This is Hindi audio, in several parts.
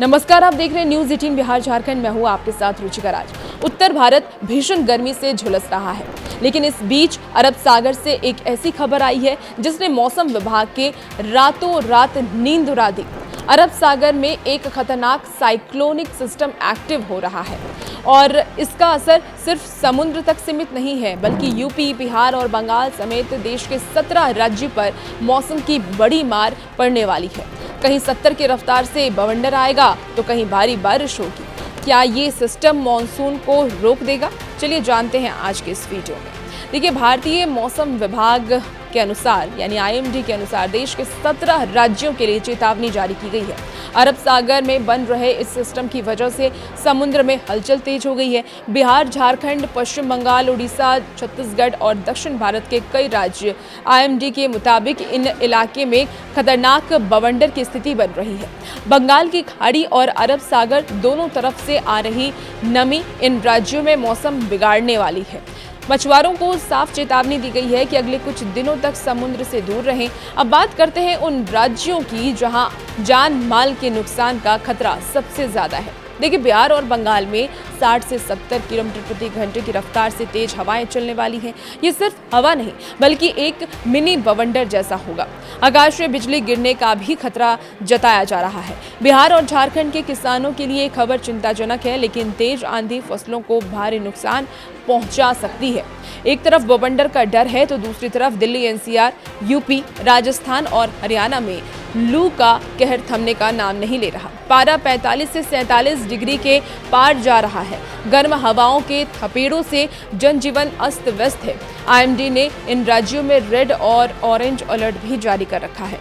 नमस्कार, आप देख रहे हैं न्यूज 18 बिहार झारखंड। मैं हूं आपके साथ रुचिका राज। उत्तर भारत भीषण गर्मी से झुलस रहा है, लेकिन इस बीच अरब सागर से एक ऐसी खबर आई है जिसने मौसम विभाग के रातों रात नींद उड़ा दी। अरब सागर में एक खतरनाक साइक्लोनिक सिस्टम एक्टिव हो रहा है और इसका असर सिर्फ समुद्र तक सीमित नहीं है, बल्कि यूपी, बिहार और बंगाल समेत देश के 17 राज्यों पर मौसम की बड़ी मार पड़ने वाली है। कहीं 70 की रफ्तार से बवंडर आएगा तो कहीं भारी बारिश होगी। क्या ये सिस्टम मॉनसून को रोक देगा? चलिए जानते हैं आज के इस वीडियो में। देखिए, भारतीय मौसम विभाग के अनुसार यानी IMD के अनुसार देश के 17 राज्यों के लिए चेतावनी जारी की गई है। अरब सागर में बन रहे इस सिस्टम की वजह से समुद्र में हलचल तेज हो गई है। बिहार, झारखंड, पश्चिम बंगाल, उड़ीसा, छत्तीसगढ़ और दक्षिण भारत के कई राज्य IMD के मुताबिक इन इलाके में खतरनाक बवंडर की स्थिति बन रही है। बंगाल की खाड़ी और अरब सागर दोनों तरफ से आ रही नमी इन राज्यों में मौसम बिगाड़ने वाली है। मछुआरों को साफ चेतावनी दी गई है कि अगले कुछ दिनों तक समुद्र से दूर रहें। अब बात करते हैं उन राज्यों की जहां जान माल के नुकसान का खतरा सबसे ज्यादा है। देखिए, बिहार और बंगाल में 60 से 70 किलोमीटर प्रति घंटे की रफ्तार से तेज हवाएं चलने वाली हैं। ये सिर्फ हवा नहीं, बल्कि एक मिनी बवंडर जैसा होगा। आकाश में बिजली गिरने का भी खतरा जताया जा रहा है। बिहार और झारखंड के किसानों के लिए खबर चिंताजनक है, लेकिन तेज आंधी फसलों को भारी नुकसान पहुंचा सकती है। एक तरफ बवंडर का डर है तो दूसरी तरफ दिल्ली, NCR, यूपी, राजस्थान और हरियाणा में लू का कहर थमने का नाम नहीं ले रहा। पारा 45 से 47 डिग्री के पार जा रहा है। गर्म हवाओं के थपेड़ों से जनजीवन अस्त व्यस्त है। IMD ने इन राज्यों में रेड और ऑरेंज अलर्ट भी जारी कर रखा है।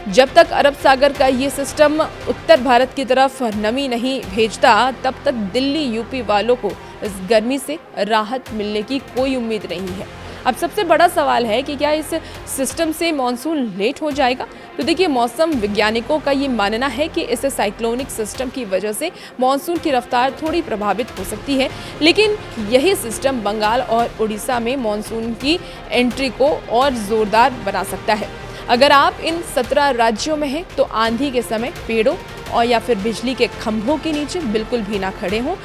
जब तक अरब सागर का ये सिस्टम उत्तर भारत की तरफ नमी नहीं भेजता, तब तक दिल्ली, यूपी वालों को इस गर्मी से राहत मिलने की कोई उम्मीद नहीं है। अब सबसे बड़ा सवाल है कि क्या इस सिस्टम से मॉनसून लेट हो जाएगा? तो देखिए, मौसम वैज्ञानिकों का ये मानना है कि इस साइक्लोनिक सिस्टम की वजह से मॉनसून की रफ्तार थोड़ी प्रभावित हो सकती है, लेकिन यही सिस्टम बंगाल और उड़ीसा में मॉनसून की एंट्री को और जोरदार बना सकता है। अगर आप इन 17 राज्यों में हैं तो आंधी के समय पेड़ों और या फिर बिजली के खंभों के नीचे बिल्कुल भी ना खड़े हों।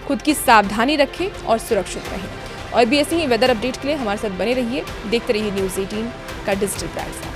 खुद की सावधानी रखें और सुरक्षित रहें। और भी ऐसे ही वेदर अपडेट के लिए हमारे साथ बने रहिए। देखते रहिए न्यूज़ 18 का डिजिटल ब्रांड।